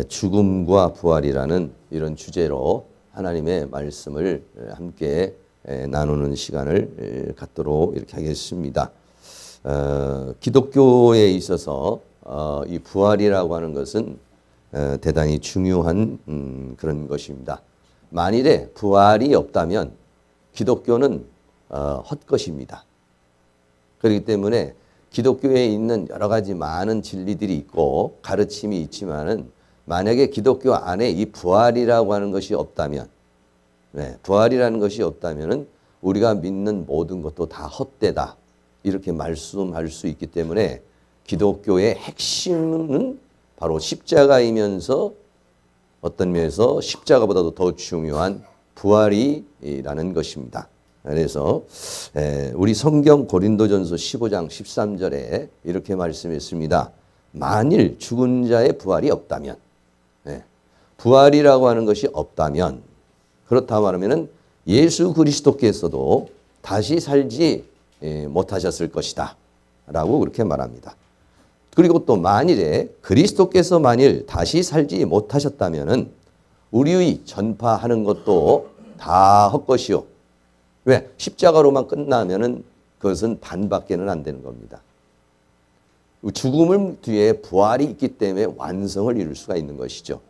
죽음과 부활이라는 이런 주제로 하나님의 말씀을 함께 나누는 시간을 갖도록 이렇게 하겠습니다. 기독교에 있어서 이 부활이라고 하는 것은 대단히 중요한 그런 것입니다. 만일에 부활이 없다면 기독교는 헛것입니다. 그렇기 때문에 기독교에 있는 여러 가지 많은 진리들이 있고 가르침이 있지만은 만약에 기독교 안에 이 부활이라고 하는 것이 없다면, 부활이라는 것이 없다면은 우리가 믿는 모든 것도 다 헛되다. 이렇게 말씀할 수 있기 때문에 기독교의 핵심은 바로 십자가이면서 어떤 면에서 십자가보다도 더 중요한 부활이라는 것입니다. 그래서 우리 성경 고린도전서 15장 13절에 이렇게 말씀했습니다. 만일 죽은 자의 부활이 없다면, 부활이라고 하는 것이 없다면, 그렇다 말하면 예수 그리스도께서도 다시 살지 못하셨을 것이다 라고 그렇게 말합니다. 그리고 또 만일에 그리스도께서 만일 다시 살지 못하셨다면 우리의 전파하는 것도 다 헛것이요. 왜? 십자가로만 끝나면은 그것은 반밖에는 안 되는 겁니다. 죽음을 뒤에 부활이 있기 때문에 완성을 이룰 수가 있는 것이죠.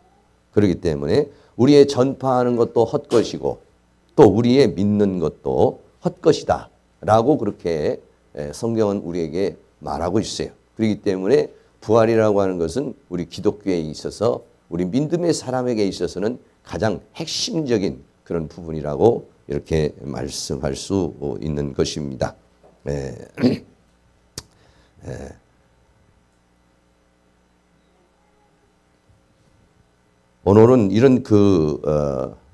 그렇기 때문에 우리의 전파하는 것도 헛것이고 또 우리의 믿는 것도 헛것이다 라고 그렇게 성경은 우리에게 말하고 있어요. 그렇기 때문에 부활이라고 하는 것은 우리 기독교에 있어서 우리 믿음의 사람에게 있어서는 가장 핵심적인 그런 부분이라고 이렇게 말씀할 수 있는 것입니다. 오늘은 이런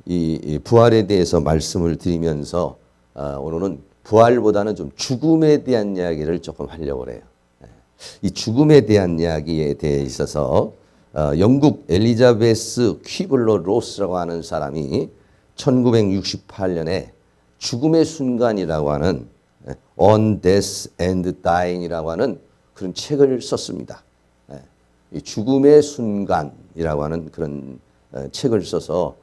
이 부활에 대해서 말씀을 드리면서 오늘은 부활보다는 좀 죽음에 대한 이야기를 조금 하려고 해요. 이 죽음에 대한 이야기에 대해 있어서 영국 엘리자베스 퀴블러 로스라고 하는 사람이 1968년에 죽음의 순간이라고 하는 On Death and Dying이라고 하는 그런 책을 썼습니다. 이 죽음의 순간이라고 하는 그런 책을 써서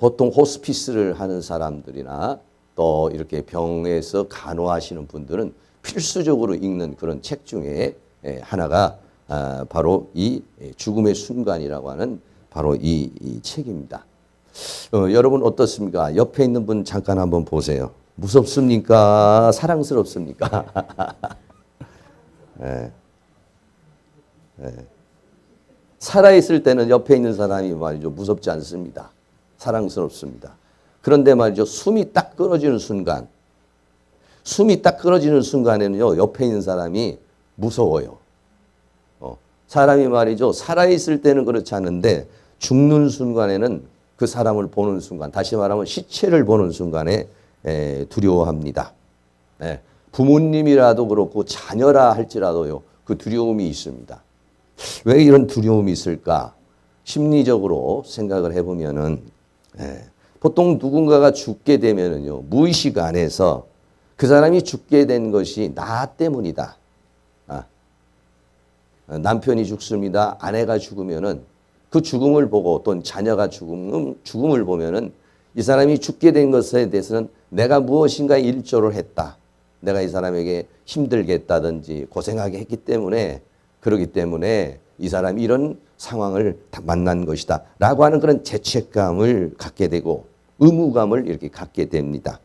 보통 호스피스를 하는 사람들이나 또 이렇게 병에서 간호하시는 분들은 필수적으로 읽는 그런 책 중에 하나가 바로 이 죽음의 순간이라고 하는 바로 이 책입니다. 여러분 어떻습니까? 옆에 있는 분 잠깐 한번 보세요. 무섭습니까? 사랑스럽습니까? 살아있을 때는 옆에 있는 사람이 말이죠. 무섭지 않습니다. 사랑스럽습니다. 그런데 말이죠. 숨이 딱 끊어지는 순간에는요. 옆에 있는 사람이 무서워요. 사람이 말이죠. 살아있을 때는 그렇지 않은데 죽는 순간에는 그 사람을 보는 순간, 다시 말하면 시체를 보는 순간에 두려워합니다. 부모님이라도 그렇고 자녀라 할지라도요. 그 두려움이 있습니다. 왜 이런 두려움이 있을까? 심리적으로 생각을 해보면은 보통 누군가가 죽게 되면은요. 무의식 안에서 그 사람이 죽게 된 것이 나 때문이다. 남편이 죽습니다. 아내가 죽으면은 그 죽음을 보고 또 자녀가 죽음을 보면은 이 사람이 죽게 된 것에 대해서는 내가 무엇인가 일조를 했다. 내가 이 사람에게 힘들게 했다든지 고생하게 했기 때문에 그렇기 때문에 이 사람이 이런 상황을 만난 것이다. 라고 하는 그런 죄책감을 갖게 되고 의무감을 이렇게 갖게 됩니다.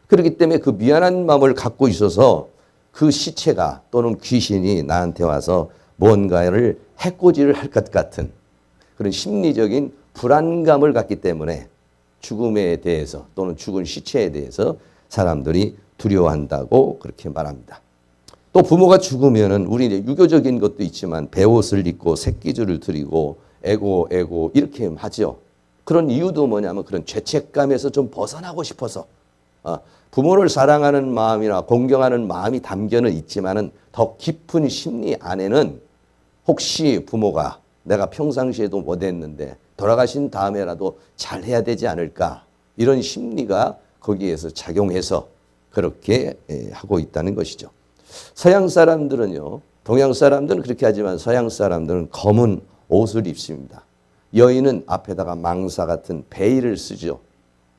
그렇기 때문에 그 미안한 마음을 갖고 있어서 그 시체가 또는 귀신이 나한테 와서 뭔가를 해코지를 할 것 같은 그런 심리적인 불안감을 갖기 때문에 죽음에 대해서 또는 죽은 시체에 대해서 사람들이 두려워한다고 그렇게 말합니다. 또 부모가 죽으면은 우리 이제 유교적인 것도 있지만 베옷을 입고 새끼줄을 드리고 애고 이렇게 하죠. 그런 이유도 뭐냐면 그런 죄책감에서 좀 벗어나고 싶어서 부모를 사랑하는 마음이나 공경하는 마음이 담겨는 있지만은 더 깊은 심리 안에는 혹시 부모가 내가 평상시에도 못했는데 돌아가신 다음에라도 잘해야 되지 않을까 이런 심리가 거기에서 작용해서 그렇게 하고 있다는 것이죠. 서양 사람들은요. 동양 사람들은 그렇게 하지만 서양 사람들은 검은 옷을 입습니다. 여인은 앞에다가 망사 같은 베일을 쓰죠.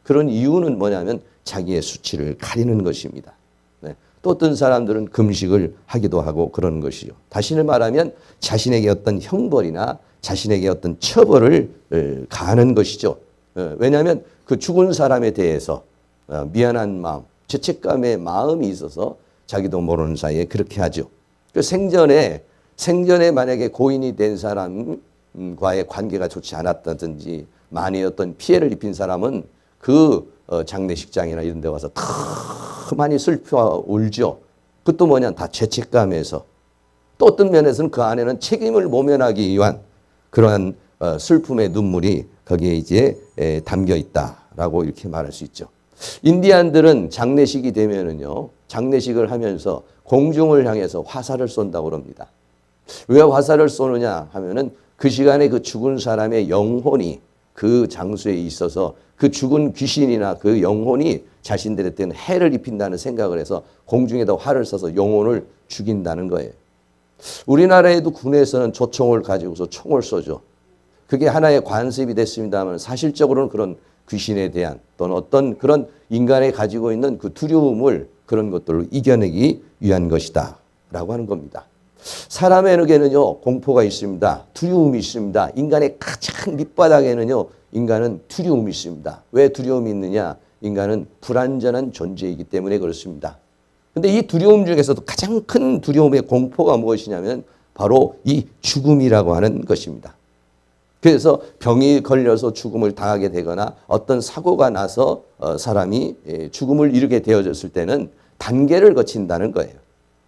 그런 이유는 뭐냐면 자기의 수치를 가리는 것입니다. 네. 또 어떤 사람들은 금식을 하기도 하고 그러는 것이죠. 다시 말하면 자신에게 어떤 형벌이나 자신에게 어떤 처벌을 가하는 것이죠. 왜냐하면 그 죽은 사람에 대해서 미안한 마음, 죄책감의 마음이 있어서 자기도 모르는 사이에 그렇게 하죠. 그 생전에 만약에 고인이 된 사람과의 관계가 좋지 않았다든지 많이 어떤 피해를 입힌 사람은 그 장례식장이나 이런 데 와서 더 많이 슬퍼 울죠. 그것도 뭐냐, 다 죄책감에서. 또 어떤 면에서는 그 안에는 책임을 모면하기 위한 그러한 슬픔의 눈물이 거기에 이제 담겨 있다라고 이렇게 말할 수 있죠. 인디안들은 장례식이 되면은요, 장례식을 하면서 공중을 향해서 화살을 쏜다고 그럽니다. 왜 화살을 쏘느냐 하면은 그 시간에 그 죽은 사람의 영혼이 그 장소에 있어서 그 죽은 귀신이나 그 영혼이 자신들한테는 해를 입힌다는 생각을 해서 공중에다 활을 쏴서 영혼을 죽인다는 거예요. 우리나라에도 군에서는 조총을 가지고서 총을 쏘죠. 그게 하나의 관습이 됐습니다만 사실적으로는 그런 귀신에 대한 또는 어떤 그런 인간이 가지고 있는 그 두려움을 그런 것들로 이겨내기 위한 것이다 라고 하는 겁니다. 사람에게는요, 공포가 있습니다. 두려움이 있습니다. 인간의 가장 밑바닥에는요, 인간은 두려움이 있습니다. 왜 두려움이 있느냐? 인간은 불완전한 존재이기 때문에 그렇습니다. 근데 이 두려움 중에서도 가장 큰 두려움의 공포가 무엇이냐면 바로 이 죽음이라고 하는 것입니다. 그래서 병이 걸려서 죽음을 당하게 되거나 어떤 사고가 나서 사람이 죽음을 이르게 되어졌을 때는 단계를 거친다는 거예요.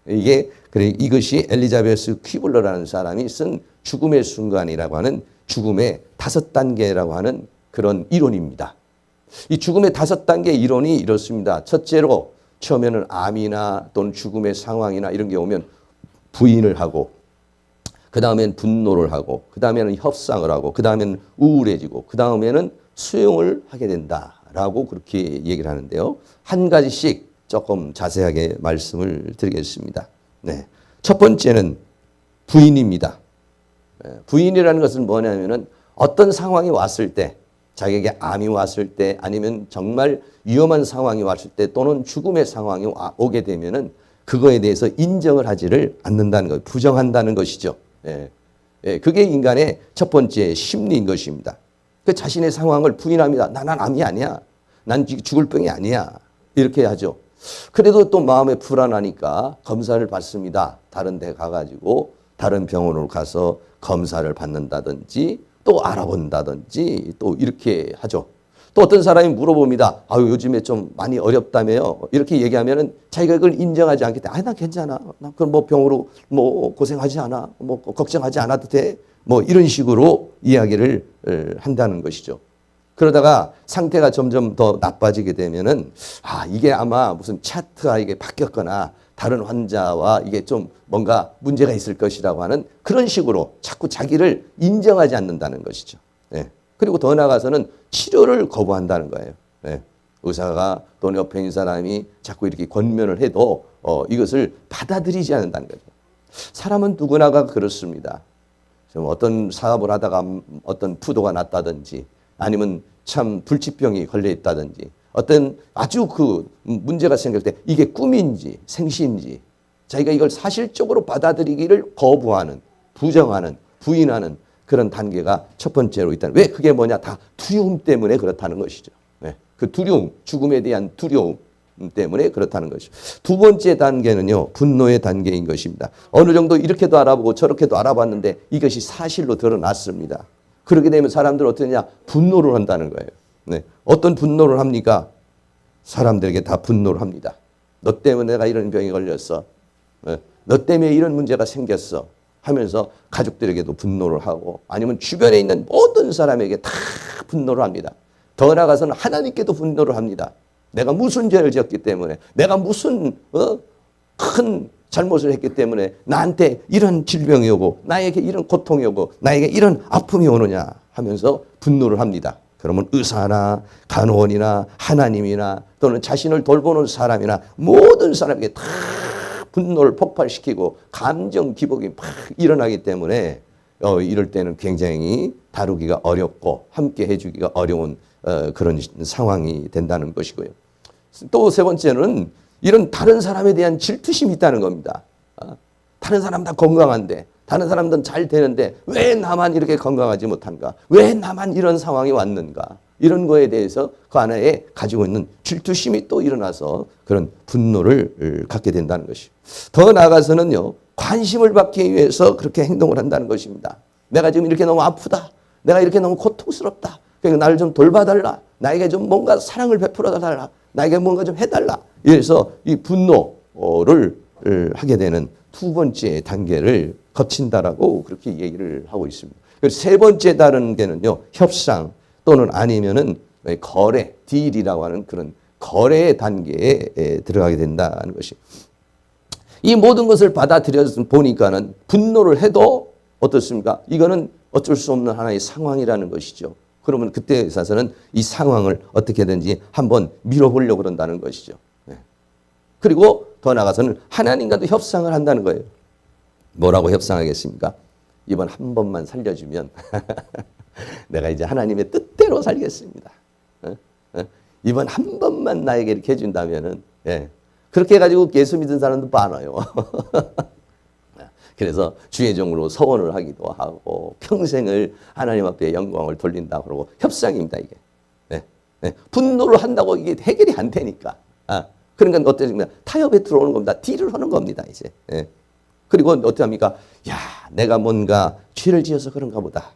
이것이 엘리자베스 퀴블러라는 사람이 쓴 죽음의 순간이라고 하는 죽음의 5단계라고 하는 그런 이론입니다. 이 죽음의 5단계 이론이 이렇습니다. 첫째로 처음에는 암이나 또는 죽음의 상황이나 이런 게 오면 부인을 하고, 그 다음에는 분노를 하고, 그 다음에는 협상을 하고, 그 다음에는 우울해지고, 그 다음에는 수용을 하게 된다라고 그렇게 얘기를 하는데요. 한 가지씩 조금 자세하게 말씀을 드리겠습니다. 네. 첫 번째는 부인입니다. 부인이라는 것은 뭐냐면은 어떤 상황이 왔을 때, 자기에게 암이 왔을 때, 아니면 정말 위험한 상황이 왔을 때, 또는 죽음의 상황이 오게 되면은 그거에 대해서 인정을 하지를 않는다는 것, 부정한다는 것이죠. 그게 인간의 첫 번째 심리인 것입니다. 그 자신의 상황을 부인합니다. 난 암이 아니야. 난 죽을 병이 아니야. 이렇게 하죠. 그래도 또 마음에 불안하니까 검사를 받습니다. 다른 데 가가지고 다른 병원으로 가서 검사를 받는다든지 또 알아본다든지 또 이렇게 하죠. 또 어떤 사람이 물어봅니다. 아유, 요즘에 좀 많이 어렵다며요. 이렇게 얘기하면은 자기가 그걸 인정하지 않기 때문에, 나 괜찮아. 나 그럼 뭐 병으로 뭐 고생하지 않아. 뭐 걱정하지 않아도 돼. 뭐 이런 식으로 이야기를 한다는 것이죠. 그러다가 상태가 점점 더 나빠지게 되면은, 이게 아마 무슨 차트가 이게 바뀌었거나 다른 환자와 이게 좀 뭔가 문제가 있을 것이라고 하는 그런 식으로 자꾸 자기를 인정하지 않는다는 것이죠. 그리고 더 나아가서는 치료를 거부한다는 거예요. 의사가 또는 옆에 있는 사람이 자꾸 이렇게 권면을 해도 이것을 받아들이지 않는다는 거죠. 사람은 누구나가 그렇습니다. 좀 어떤 사업을 하다가 어떤 부도가 났다든지, 아니면 참 불치병이 걸려 있다든지, 어떤 아주 그 문제가 생길 때 이게 꿈인지 생시인지 자기가 이걸 사실적으로 받아들이기를 거부하는, 부정하는, 부인하는 그런 단계가 첫 번째로 있다는. 왜 그게 뭐냐? 다 두려움 때문에 그렇다는 것이죠. 그 두려움, 죽음에 대한 두려움 때문에 그렇다는 것이죠. 두 번째 단계는요, 분노의 단계인 것입니다. 어느 정도 이렇게도 알아보고 저렇게도 알아봤는데 이것이 사실로 드러났습니다. 그렇게 되면 사람들은 어떻게 하냐? 분노를 한다는 거예요. 어떤 분노를 합니까? 사람들에게 다 분노를 합니다. 너 때문에 내가 이런 병에 걸렸어. 너 때문에 이런 문제가 생겼어. 하면서 가족들에게도 분노를 하고, 아니면 주변에 있는 모든 사람에게 다 분노를 합니다. 더 나아가서는 하나님께도 분노를 합니다. 내가 무슨 죄를 지었기 때문에, 내가 무슨 큰 잘못을 했기 때문에 나한테 이런 질병이 오고, 나에게 이런 고통이 오고, 나에게 이런 아픔이 오느냐 하면서 분노를 합니다. 그러면 의사나 간호원이나 하나님이나 또는 자신을 돌보는 사람이나 모든 사람에게 다 분노를 폭발시키고 감정 기복이 막 일어나기 때문에 이럴 때는 굉장히 다루기가 어렵고 함께 해주기가 어려운 그런 상황이 된다는 것이고요. 또 세 번째는 이런 다른 사람에 대한 질투심이 있다는 겁니다. 다른 사람 다 건강한데, 다른 사람들은 잘 되는데 왜 나만 이렇게 건강하지 못한가? 왜 나만 이런 상황이 왔는가? 이런 거에 대해서 그 안에 가지고 있는 질투심이 또 일어나서 그런 분노를 갖게 된다는 것이죠. 더 나아가서는요, 관심을 받기 위해서 그렇게 행동을 한다는 것입니다. 내가 지금 이렇게 너무 아프다. 내가 이렇게 너무 고통스럽다. 그러니까 나를 좀 돌봐달라. 나에게 좀 뭔가 사랑을 베풀어달라. 나에게 뭔가 좀 해달라. 이래서 이 분노를 하게 되는 두 번째 단계를 거친다라고 그렇게 얘기를 하고 있습니다. 그리고 세 번째 다른 게는요, 협상 또는 아니면은 거래, 딜이라고 하는 그런 거래의 단계에 들어가게 된다는 것이. 이 모든 것을 받아들여 보니까는 분노를 해도 어떻습니까? 이거는 어쩔 수 없는 하나의 상황이라는 것이죠. 그러면 그때 있어서는 이 상황을 어떻게든지 한번 밀어보려고 그런다는 것이죠. 그리고 더 나아가서는 하나님과도 협상을 한다는 거예요. 뭐라고 협상하겠습니까? 이번 한 번만 살려주면 내가 이제 하나님의 뜻대로 살겠습니다. 이번 한 번만 나에게 이렇게 해준다면은, 그렇게 해가지고 예수 믿은 사람도 많아요. 그래서 주의 종으로 서원을 하기도 하고 평생을 하나님 앞에 영광을 돌린다고 그러고 협상입니다, 이게. 분노를 한다고 이게 해결이 안 되니까. 그러니까 어떻습니까? 타협에 들어오는 겁니다. 딜을 하는 겁니다, 이제. 그리고 어떻게 합니까? 야, 내가 뭔가 죄를 지어서 그런가 보다.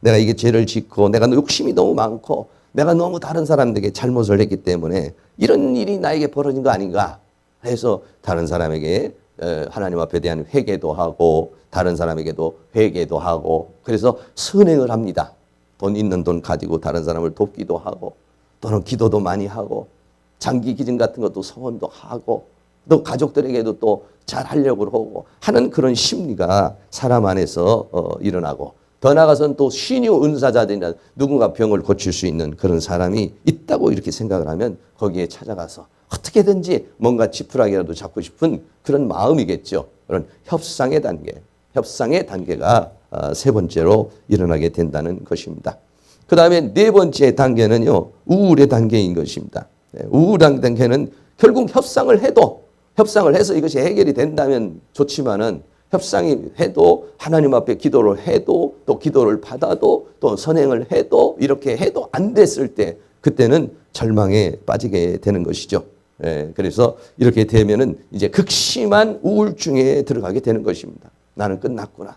내가 이게 죄를 짓고 내가 욕심이 너무 많고 내가 너무 다른 사람들에게 잘못을 했기 때문에 이런 일이 나에게 벌어진 거 아닌가 해서 다른 사람에게 하나님 앞에 대한 회개도 하고 다른 사람에게도 회개도 하고 그래서 선행을 합니다. 돈 있는 돈 가지고 다른 사람을 돕기도 하고 또는 기도도 많이 하고 장기 기증 같은 것도 서원도 하고 또 가족들에게도 또 잘 하려고 하고 하는 그런 심리가 사람 안에서 일어나고 더 나아가서는 또 신유 은사자들이나 누군가 병을 고칠 수 있는 그런 사람이 있다고 이렇게 생각을 하면 거기에 찾아가서 어떻게든지 뭔가 지푸라기라도 잡고 싶은 그런 마음이겠죠. 그런 협상의 단계가 세 번째로 일어나게 된다는 것입니다. 그 다음에 네 번째 단계는요, 우울의 단계인 것입니다. 우울한 단계는 결국 협상을 해서 이것이 해결이 된다면 좋지만은 협상이 해도 하나님 앞에 기도를 해도 또 기도를 받아도 또 선행을 해도 이렇게 해도 안 됐을 때 그때는 절망에 빠지게 되는 것이죠. 그래서 이렇게 되면은 이제 극심한 우울증에 들어가게 되는 것입니다. 나는 끝났구나.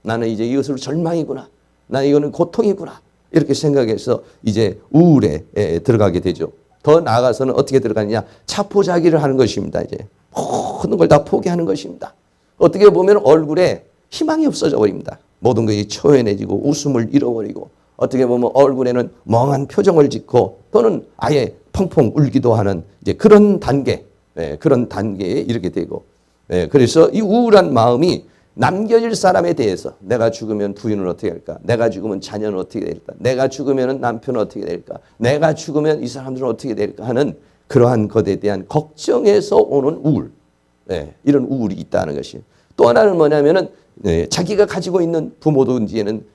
나는 이제 이것으로 절망이구나. 나는 이거는 고통이구나. 이렇게 생각해서 이제 우울에 들어가게 되죠. 더 나아가서는 어떻게 들어가느냐? 자포자기를 하는 것입니다. 이제 모든 걸 다 포기하는 것입니다. 어떻게 보면 얼굴에 희망이 없어져 버립니다. 모든 것이 초연해지고 웃음을 잃어버리고 어떻게 보면 얼굴에는 멍한 표정을 짓고 또는 아예 펑펑 울기도 하는 이제 그런 단계에 이렇게 되고 그래서 이 우울한 마음이 남겨질 사람에 대해서 내가 죽으면 부인은 어떻게 될까? 내가 죽으면 자녀는 어떻게 될까? 내가 죽으면 남편은 어떻게 될까? 내가 죽으면 이 사람들은 어떻게 될까? 하는 그러한 것에 대한 걱정에서 오는 우울. 이런 우울이 있다는 것이. 또 하나는 뭐냐면은 자기가 가지고 있는 부모도 이제는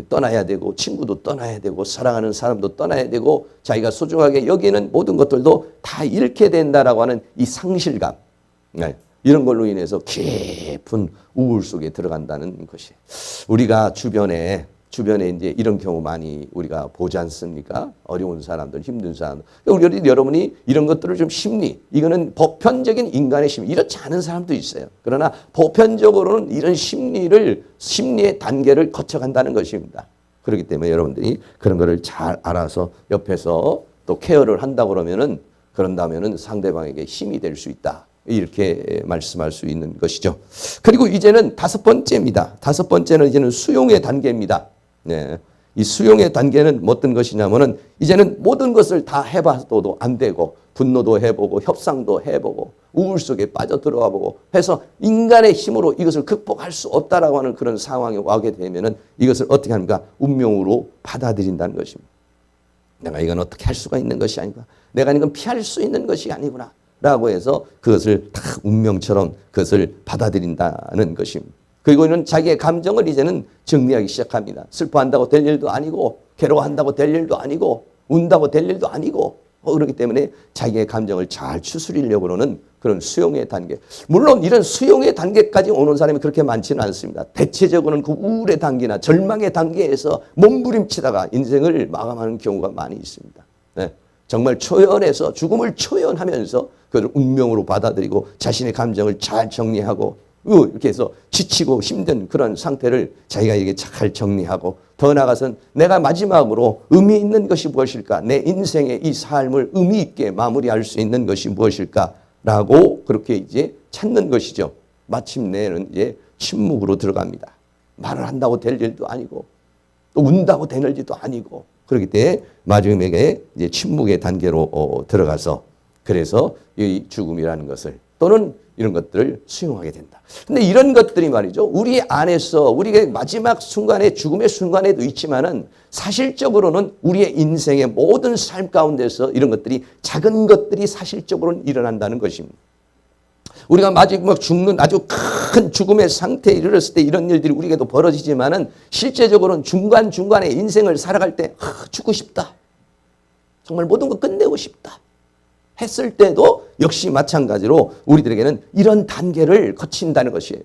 떠나야 되고 친구도 떠나야 되고 사랑하는 사람도 떠나야 되고 자기가 소중하게 여기는 모든 것들도 다 잃게 된다라고 하는 이 상실감. 이런 걸로 인해서 깊은 우울 속에 들어간다는 것이. 우리가 주변에 이제 이런 경우 많이 우리가 보지 않습니까? 어려운 사람들, 힘든 사람들. 우리 여러분이 이런 것들을 좀 이거는 보편적인 인간의 심리, 이렇지 않은 사람도 있어요. 그러나 보편적으로는 이런 심리의 단계를 거쳐간다는 것입니다. 그렇기 때문에 여러분들이 그런 거를 잘 알아서 옆에서 또 케어를 한다고 그런다면은 상대방에게 힘이 될 수 있다. 이렇게 말씀할 수 있는 것이죠. 그리고 이제는 다섯 번째입니다. 다섯 번째는 이제는 수용의 단계입니다. 이 수용의 단계는 어떤 것이냐면은 이제는 모든 것을 다 해봐도 안 되고 분노도 해보고 협상도 해보고 우울 속에 빠져들어가 보고 해서 인간의 힘으로 이것을 극복할 수 없다라고 하는 그런 상황에 와게 되면은 이것을 어떻게 합니까? 운명으로 받아들인다는 것입니다. 내가 이건 어떻게 할 수가 있는 것이 아니구나. 내가 이건 피할 수 있는 것이 아니구나. 라고 해서 그것을 다 운명처럼 그것을 받아들인다는 것입니다. 그리고는 자기의 감정을 이제는 정리하기 시작합니다. 슬퍼한다고 될 일도 아니고, 괴로워한다고 될 일도 아니고, 운다고 될 일도 아니고, 그렇기 때문에 자기의 감정을 잘 추스리려고 하는 그런 수용의 단계. 물론 이런 수용의 단계까지 오는 사람이 그렇게 많지는 않습니다. 대체적으로는 그 우울의 단계나 절망의 단계에서 몸부림치다가 인생을 마감하는 경우가 많이 있습니다. 네. 정말 초연해서 죽음을 초연하면서 그걸 운명으로 받아들이고 자신의 감정을 잘 정리하고 이렇게 해서 지치고 힘든 그런 상태를 자기가 이게 잘 정리하고 더 나아가서는 내가 마지막으로 의미 있는 것이 무엇일까? 내 인생의 이 삶을 의미 있게 마무리할 수 있는 것이 무엇일까라고 그렇게 이제 찾는 것이죠. 마침내는 이제 침묵으로 들어갑니다. 말을 한다고 될 일도 아니고 또 운다고 되는 일도 아니고 그렇기 때문에 마지막에 이제 침묵의 단계로 들어가서 그래서 이 죽음이라는 것을 또는 이런 것들을 수용하게 된다. 근데 이런 것들이 말이죠. 우리 안에서 우리가 마지막 순간에 죽음의 순간에도 있지만은 사실적으로는 우리의 인생의 모든 삶 가운데서 이런 것들이 작은 것들이 사실적으로는 일어난다는 것입니다. 우리가 마지막 죽는 아주 큰 죽음의 상태에 이르렀을 때 이런 일들이 우리에게도 벌어지지만은 실제적으로는 중간중간에 인생을 살아갈 때 죽고 싶다. 정말 모든 거 끝내고 싶다. 했을 때도 역시 마찬가지로 우리들에게는 이런 단계를 거친다는 것이에요.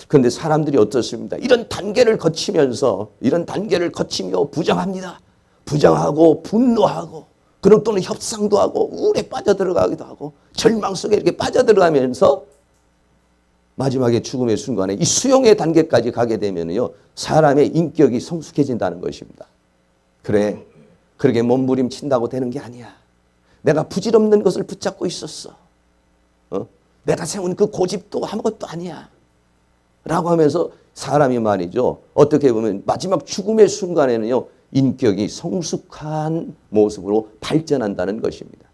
그런데 사람들이 어떻습니까? 이런 단계를 거치면서 이런 단계를 거치며 부정합니다. 부정하고 분노하고 그럼 또는 협상도 하고 우울에 빠져들어가기도 하고 절망 속에 이렇게 빠져들어가면서 마지막에 죽음의 순간에 이 수용의 단계까지 가게 되면요 사람의 인격이 성숙해진다는 것입니다. 그래 그렇게 몸부림친다고 되는 게 아니야. 내가 부질없는 것을 붙잡고 있었어. 내가 세운 그 고집도 아무것도 아니야. 라고 하면서 사람이 말이죠. 어떻게 보면 마지막 죽음의 순간에는요. 인격이 성숙한 모습으로 발전한다는 것입니다.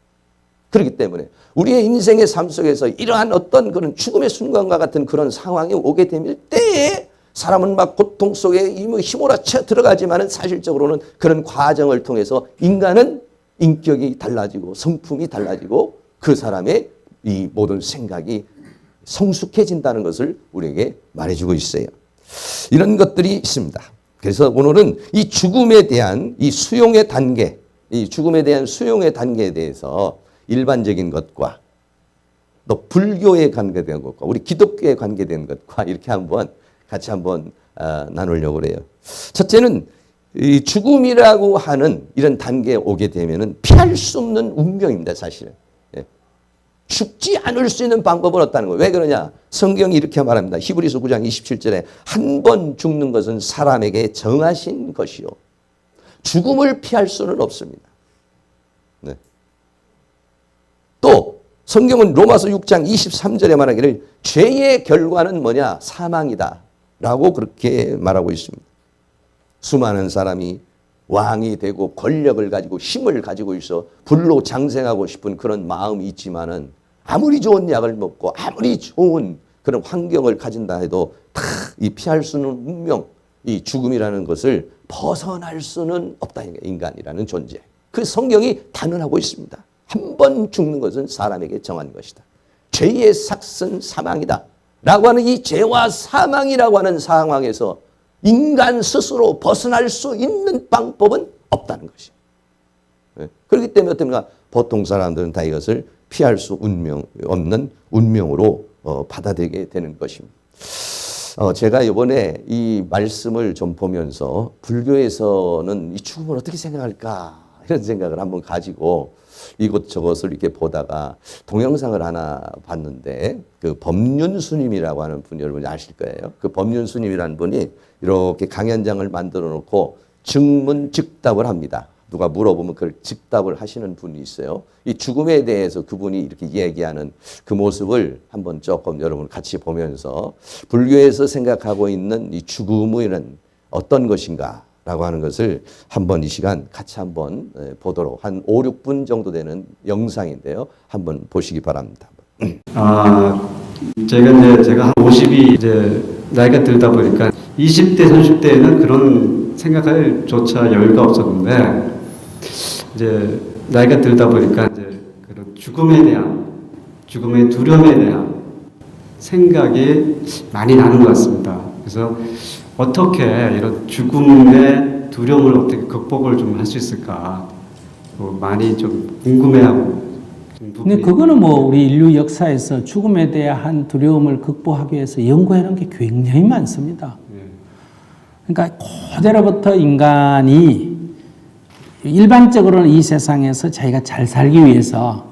그렇기 때문에 우리의 인생의 삶 속에서 이러한 어떤 그런 죽음의 순간과 같은 그런 상황이 오게 되면 때에 사람은 막 고통 속에 휘몰아쳐 들어가지만은 사실적으로는 그런 과정을 통해서 인간은 인격이 달라지고 성품이 달라지고 그 사람의 이 모든 생각이 성숙해진다는 것을 우리에게 말해주고 있어요. 이런 것들이 있습니다. 그래서 오늘은 이 죽음에 대한 이 수용의 단계, 이 죽음에 대한 수용의 단계에 대해서 일반적인 것과 또 불교에 관계된 것과 우리 기독교에 관계된 것과 이렇게 같이 한번 나누려고 해요. 첫째는 이 죽음이라고 하는 이런 단계에 오게 되면은 피할 수 없는 운명입니다, 사실은. 예. 죽지 않을 수 있는 방법은 없다는 거예요. 왜 그러냐? 성경이 이렇게 말합니다. 히브리서 9장 27절에 한 번 죽는 것은 사람에게 정하신 것이요. 죽음을 피할 수는 없습니다. 네. 또 성경은 로마서 6장 23절에 말하기를 죄의 결과는 뭐냐? 사망이다. 라고 그렇게 말하고 있습니다. 수많은 사람이 왕이 되고 권력을 가지고 힘을 가지고 있어 불로 장생하고 싶은 그런 마음이 있지만은 아무리 좋은 약을 먹고 아무리 좋은 그런 환경을 가진다 해도 다 이 피할 수는 운명, 이 죽음이라는 것을 벗어날 수는 없다. 인간이라는 존재. 그 성경이 단언하고 있습니다. 한 번 죽는 것은 사람에게 정한 것이다. 죄의 삭은 사망이다. 라고 하는 이 죄와 사망이라고 하는 상황에서 인간 스스로 벗어날 수 있는 방법은 없다는 것이에요. 그렇기 때문에 어떻습니까? 보통 사람들은 다 이것을 피할 수 없는 운명으로 받아들이게 되는 것입니다. 제가 이번에 이 말씀을 좀 보면서 불교에서는 이 죽음을 어떻게 생각할까 이런 생각을 한번 가지고 이것저것을 이렇게 보다가 동영상을 하나 봤는데 그 법륜스님이라고 하는 분이 여러분이 아실 거예요. 그 법륜스님이라는 분이 이렇게 강연장을 만들어 놓고 즉문즉답을 합니다. 누가 물어보면 그걸 즉답을 하시는 분이 있어요. 이 죽음에 대해서 그분이 이렇게 얘기하는 그 모습을 한번 조금 여러분 같이 보면서 불교에서 생각하고 있는 이 죽음은 어떤 것인가 라고 하는 것을 한번 이 시간 같이 한번 보도록 한 5, 6분 정도 되는 영상인데요. 한번 보시기 바랍니다. 제가 한 50이 이제 나이가 들다 보니까 20대, 30대에는 그런 생각할 조차 여유가 없었는데 이제 나이가 들다 보니까 이제 그런 죽음에 대한 죽음의 두려움에 대한 생각이 많이 나는 것 같습니다. 그래서 어떻게 이런 죽음의 두려움을 어떻게 극복을 좀 할 수 있을까 많이 좀 궁금해하고. 근데 그거는 뭐 우리 인류 역사에서 죽음에 대한 두려움을 극복하기 위해서 연구해놓은 게 굉장히 많습니다. 그러니까 고대로부터 인간이 일반적으로는 이 세상에서 자기가 잘 살기 위해서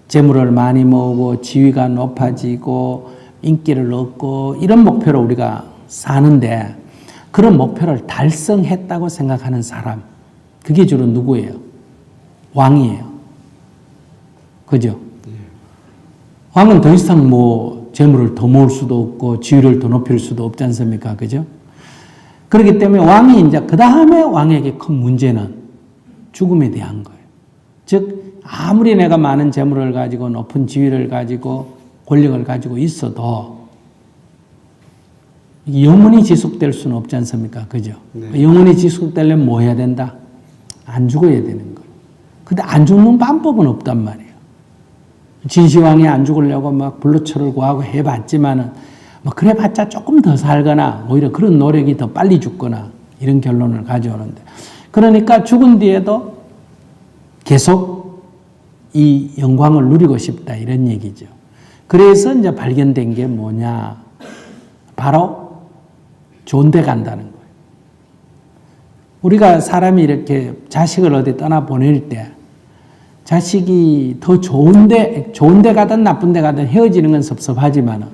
재물을 많이 모으고 지위가 높아지고 인기를 얻고 이런 목표로 우리가 사는데 그런 목표를 달성했다고 생각하는 사람, 그게 주로 누구예요? 왕이에요. 그죠? 왕은 더 이상 뭐 재물을 더 모을 수도 없고 지위를 더 높일 수도 없지 않습니까? 그죠? 그렇기 때문에 왕이 이제 그 다음에 왕에게 큰 문제는 죽음에 대한 거예요. 즉 아무리 내가 많은 재물을 가지고 높은 지위를 가지고 권력을 가지고 있어도 영원히 지속될 수는 없지 않습니까? 그죠? 네. 영원히 지속되려면 뭐 해야 된다? 안 죽어야 되는 거예요. 근데 안 죽는 방법은 없단 말이에요. 진시황이 안 죽으려고 막 불로초를 구하고 해봤지만은 뭐 그래봤자 조금 더 살거나 오히려 그런 노력이 더 빨리 죽거나 이런 결론을 가져오는데, 그러니까 죽은 뒤에도 계속 이 영광을 누리고 싶다 이런 얘기죠. 그래서 이제 발견된 게 뭐냐, 바로 좋은 데 간다는 거예요. 우리가 사람이 이렇게 자식을 어디 떠나 보낼 때 자식이 더 좋은 데 가든 나쁜 데 가든 헤어지는 건 섭섭하지만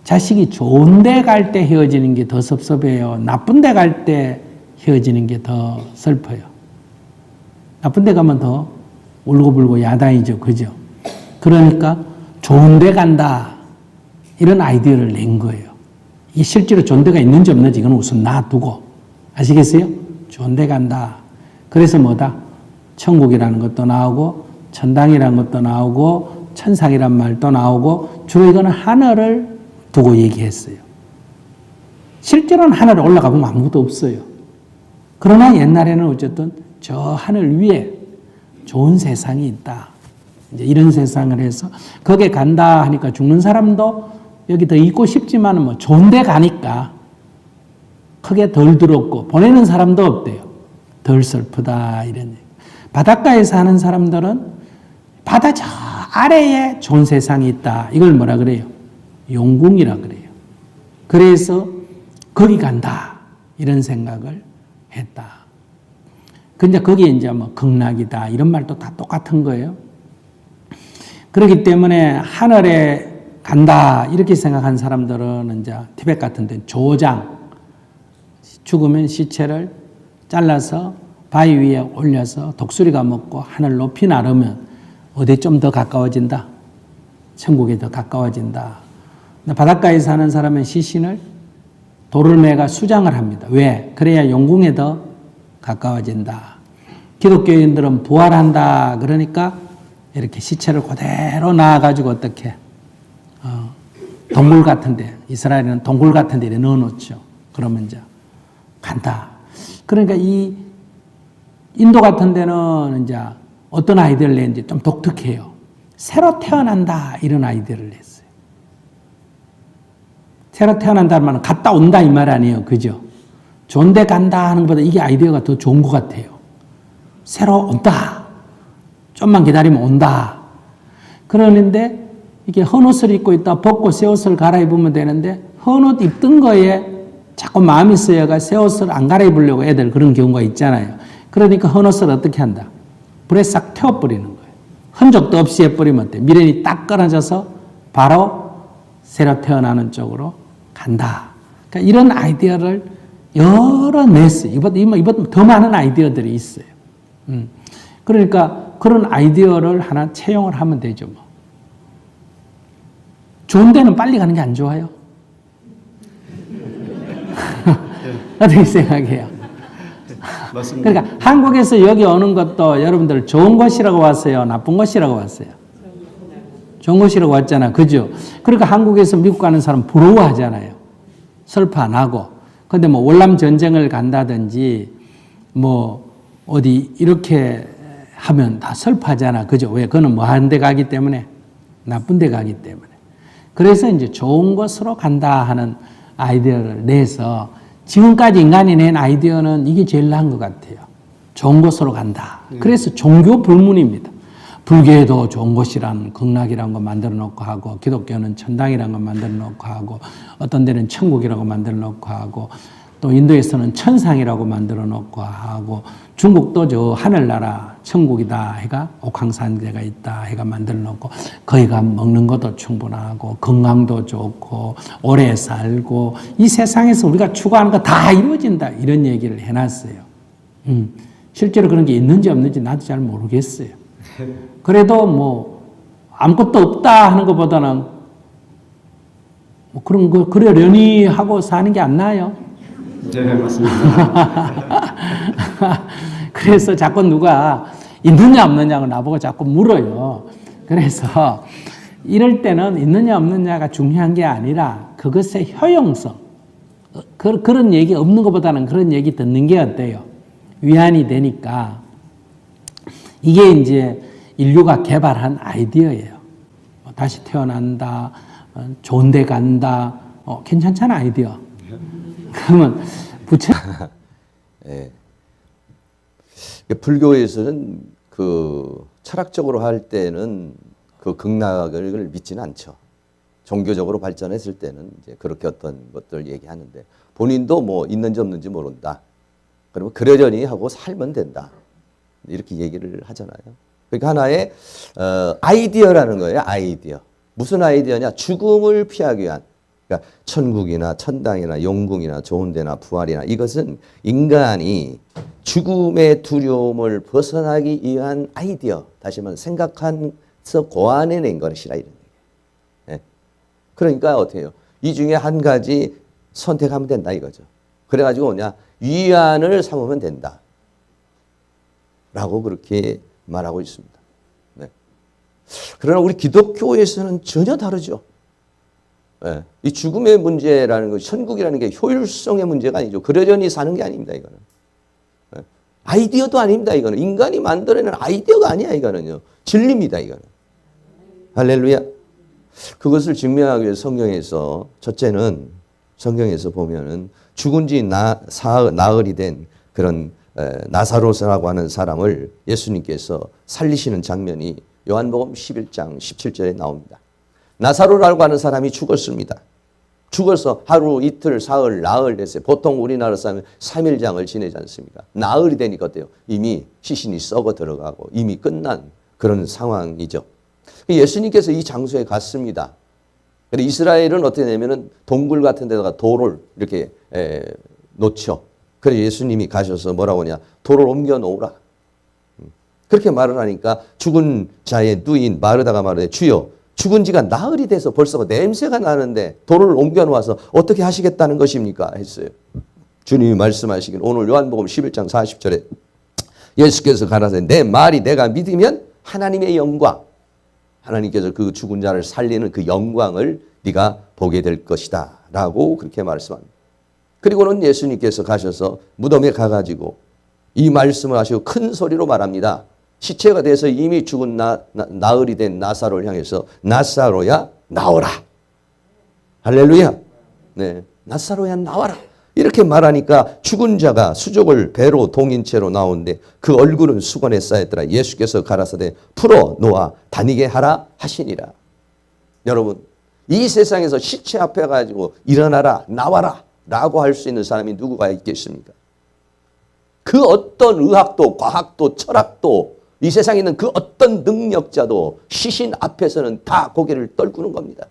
자식이 좋은 데 갈 때 헤어지는 게 더 섭섭해요? 나쁜 데 갈 때 헤어지는 게 더 슬퍼요? 나쁜 데 가면 더 울고불고 야단이죠. 그죠? 그러니까 좋은 데 간다. 이런 아이디어를 낸 거예요. 이게 실제로 좋은 데가 있는지 없는지 이건 우선 놔두고. 아시겠어요? 좋은 데 간다. 그래서 뭐다? 천국이라는 것도 나오고 천당이라는 것도 나오고 천상이란 말도 나오고 주로 이거는 하늘을 두고 얘기했어요. 실제로는 하늘에 올라가 보면 아무것도 없어요. 그러나 옛날에는 어쨌든 저 하늘 위에 좋은 세상이 있다. 이제 이런 세상을 해서 거기에 간다 하니까 죽는 사람도 여기 더 있고 싶지만 뭐 좋은 데 가니까 크게 덜 두렵고 보내는 사람도 없대요. 덜 슬프다 이런 얘기. 바닷가에 사는 사람들은 바다 저 아래에 좋은 세상이 있다. 이걸 뭐라 그래요? 용궁이라 그래요. 그래서 거기 간다. 이런 생각을 했다. 근데 거기에 이제 뭐 극락이다. 이런 말도 다 똑같은 거예요. 그렇기 때문에 하늘에 간다. 이렇게 생각한 사람들은 이제 티베트 같은 데는 조장, 죽으면 시체를 잘라서 바위 위에 올려서 독수리가 먹고 하늘 높이 나르면 어디 좀 더 가까워진다. 천국에 더 가까워진다. 바닷가에 사는 사람은 시신을 돌을 매가 수장을 합니다. 왜? 그래야 용궁에 더 가까워진다. 기독교인들은 부활한다. 그러니까 이렇게 시체를 그대로 놔가지고 어떻게 동굴 같은데, 이스라엘은 동굴 같은데 넣어놓죠. 그러면 이제 간다. 그러니까 이 인도 같은 데는 이제 어떤 아이디어를 냈는지 좀 독특해요. 새로 태어난다 이런 아이디어를 냈어요. 새로 태어난다는 말은 갔다 온다 이 말 아니에요. 그죠? 좋은 데 간다 하는 것보다 이게 아이디어가 더 좋은 것 같아요. 새로 온다. 좀만 기다리면 온다. 그러는데 이게 헌옷을 입고 있다 벗고 새 옷을 갈아입으면 되는데 헌옷 입던 거에 자꾸 마음이 쓰여가 새 옷을 안 갈아입으려고 애들 그런 경우가 있잖아요. 그러니까 헌옷을 어떻게 한다? 불에 싹 태워버리는 거예요. 흔적도 없이 해버리면 돼. 미련이 딱 끊어져서 바로 새로 태어나는 쪽으로 간다. 그러니까 이런 아이디어를 여러 냈어요. 이보다 더 많은 아이디어들이 있어요. 그러니까 그런 아이디어를 하나 채용을 하면 되죠. 뭐. 좋은 데는 빨리 가는 게 안 좋아요? 어떻게 생각해요? 맞습니다. 그러니까 한국에서 여기 오는 것도 여러분들 좋은 것이라고 왔어요? 나쁜 것이라고 왔어요? 좋은 것이라고 왔잖아. 그죠? 그러니까 한국에서 미국 가는 사람 부러워하잖아요. 슬퍼 안 하고. 근데 뭐 월남 전쟁을 간다든지 뭐 어디 이렇게 하면 다 슬퍼하잖아. 그죠? 왜? 그거는 뭐 하는 데 가기 때문에, 나쁜 데 가기 때문에. 그래서 이제 좋은 것으로 간다 하는 아이디어를 내서 지금까지 인간이 낸 아이디어는 이게 제일 나은 것 같아요. 좋은 곳으로 간다. 그래서 종교 불문입니다. 불교에도 좋은 곳이란 극락이라는 거 만들어 놓고 하고, 기독교는 천당이라는 거 만들어 놓고 하고, 어떤 데는 천국이라고 만들어 놓고 하고, 또 인도에서는 천상이라고 만들어 놓고 하고, 중국도 저 하늘나라 천국이다 해가 옥황산제가 있다 해가 만들어 놓고, 거기가 먹는 것도 충분하고 건강도 좋고 오래 살고 이 세상에서 우리가 추구하는 거 다 이루어진다 이런 얘기를 해놨어요. 실제로 그런 게 있는지 없는지 나도 잘 모르겠어요. 그래도 뭐 아무것도 없다 하는 것보다는 뭐 그런 거 그러려니 하고 사는 게 안 나아요? 네, 맞습니다. 그래서 자꾸 누가 있느냐 없느냐고 나보고 자꾸 물어요. 그래서 이럴 때는 있느냐 없느냐가 중요한 게 아니라 그것의 효용성. 그런 얘기 없는 것보다는 그런 얘기 듣는 게 어때요? 위안이 되니까. 이게 이제 인류가 개발한 아이디어예요. 다시 태어난다, 좋은 데 간다, 괜찮잖아 아이디어. 그러면 부처 예. 불교에서는 그 철학적으로 할 때는 그 극락을 믿지는 않죠. 종교적으로 발전했을 때는 이제 그렇게 어떤 것들 얘기하는데 본인도 뭐 있는지 없는지 모른다. 그러면 그러려니 하고 살면 된다. 이렇게 얘기를 하잖아요. 그러니까 하나의 아이디어라는 거예요. 아이디어. 무슨 아이디어냐? 죽음을 피하기 위한. 그러니까 천국이나 천당이나 영궁이나 좋은 데나 부활이나 이것은 인간이 죽음의 두려움을 벗어나기 위한 아이디어. 다시 말하면 생각해서 고안해낸 것이라 이런 얘기예요. 예. 그러니까 어떻게 해요? 이 중에 한 가지 선택하면 된다 이거죠. 그래가지고 뭐냐? 위안을 삼으면 된다. 라고 그렇게 말하고 있습니다. 네. 그러나 우리 기독교에서는 전혀 다르죠. 네. 이 죽음의 문제라는 것, 천국이라는 게 효율성의 문제가 아니죠. 그러려니 사는 게 아닙니다, 이거는. 네. 아이디어도 아닙니다, 이거는. 인간이 만들어낸 아이디어가 아니야, 이거는요. 진리입니다, 이거는. 할렐루야. 그것을 증명하기 위해 성경에서, 첫째는 성경에서 보면은 죽은 지 나흘이 된 그런 나사로스라고 하는 사람을 예수님께서 살리시는 장면이 요한복음 11장 17절에 나옵니다. 나사로라고 하는 사람이 죽었습니다. 죽어서 하루, 이틀, 사흘, 나흘 됐어요. 보통 우리나라 사람은 3일장을 지내지 않습니까? 나흘이 되니까 어때요? 이미 시신이 썩어 들어가고 이미 끝난 그런 상황이죠. 예수님께서 이 장소에 갔습니다. 근데 이스라엘은 어떻게 되냐면은 동굴 같은 데다가 돌을 이렇게 놓죠. 그래서 예수님이 가셔서 뭐라고 하냐? 돌을 옮겨 놓으라. 그렇게 말을 하니까 죽은 자의 누인 마르다가 말하되 주여 죽은 지가 나흘이 돼서 벌써 냄새가 나는데 돌을 옮겨 놓아서 어떻게 하시겠다는 것입니까? 했어요. 주님이 말씀하시긴 오늘 요한복음 11장 40절에 예수께서 가라사대 내 말이 내가 믿으면 하나님의 영광 하나님께서 그 죽은 자를 살리는 그 영광을 네가 보게 될 것이다 라고 그렇게 말씀합니다. 그리고는 예수님께서 가셔서 무덤에 가가지고 이 말씀을 하시고 큰 소리로 말합니다. 시체가 돼서 이미 죽은 나흘이 된 나사로를 향해서 나사로야 나오라. 할렐루야. 네, 나사로야 나와라. 이렇게 말하니까 죽은 자가 수족을 배로 동인 채로 나오는데 그 얼굴은 수건에 쌓였더라. 예수께서 가라사대 풀어 놓아 다니게 하라 하시니라. 여러분 이 세상에서 시체 앞에 가지고 일어나라 나와라 라고 할 수 있는 사람이 누구가 있겠습니까? 그 어떤 의학도 과학도 철학도 이 세상에 있는 그 어떤 능력자도 시신 앞에서는 다 고개를 떨구는 겁니다.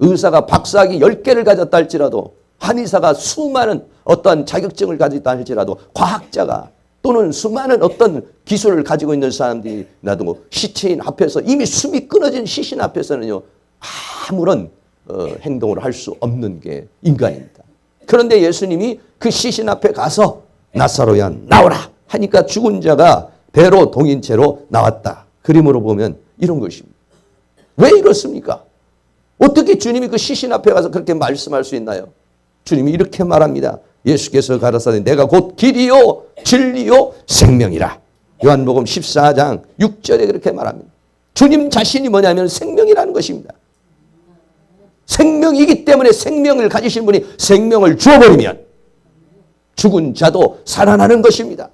의사가 박사학위 10개를 가졌다 할지라도 한의사가 수많은 어떤 자격증을 가졌다 할지라도 과학자가 또는 수많은 어떤 기술을 가지고 있는 사람들이 나도 시체인 앞에서 이미 숨이 끊어진 시신 앞에서는요 아무런 행동을 할 수 없는 게 인간입니다. 그런데 예수님이 그 시신 앞에 가서 나사로야 나오라 하니까 죽은 자가 배로 동인 채로 나왔다. 그림으로 보면 이런 것입니다. 왜 이렇습니까? 어떻게 주님이 그 시신 앞에 가서 그렇게 말씀할 수 있나요? 주님이 이렇게 말합니다. 예수께서 가라사대 내가 곧 길이요 진리요 생명이라. 요한복음 14장 6절에 그렇게 말합니다. 주님 자신이 뭐냐면 생명이라는 것입니다. 생명이기 때문에 생명을 가지신 분이 생명을 주어버리면 죽은 자도 살아나는 것입니다.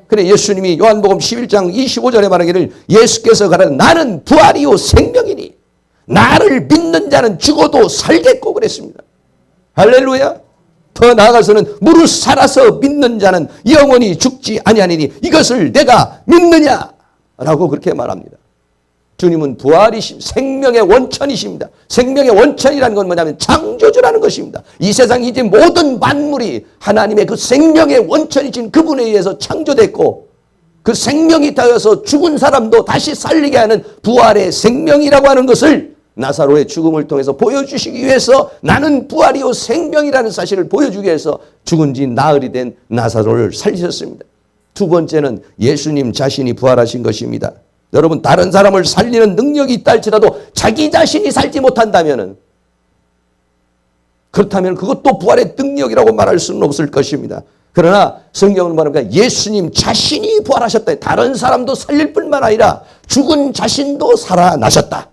그래 예수님이 요한복음 11장 25절에 말하기를 예수께서 가라사대 나는 부활이요 생명이니 나를 믿는 자는 죽어도 살겠고 그랬습니다. 할렐루야. 더 나아가서는 무릇 살아서 믿는 자는 영원히 죽지 아니하니니 이것을 내가 믿느냐라고 그렇게 말합니다. 주님은 부활이십니다. 생명의 원천이십니다. 생명의 원천이라는 건 뭐냐면 창조주라는 것입니다. 이 세상 이제 모든 만물이 하나님의 그 생명의 원천이신 그분에 의해서 창조됐고 그 생명이 되어서 죽은 사람도 다시 살리게 하는 부활의 생명이라고 하는 것을 나사로의 죽음을 통해서 보여주시기 위해서 나는 부활이요 생명이라는 사실을 보여주기 위해서 죽은 지 나흘이 된 나사로를 살리셨습니다. 두 번째는 예수님 자신이 부활하신 것입니다. 여러분 다른 사람을 살리는 능력이 있다 할지라도 자기 자신이 살지 못한다면 그렇다면 그것도 부활의 능력이라고 말할 수는 없을 것입니다. 그러나 성경은 말합니다. 예수님 자신이 부활하셨다. 다른 사람도 살릴 뿐만 아니라 죽은 자신도 살아나셨다.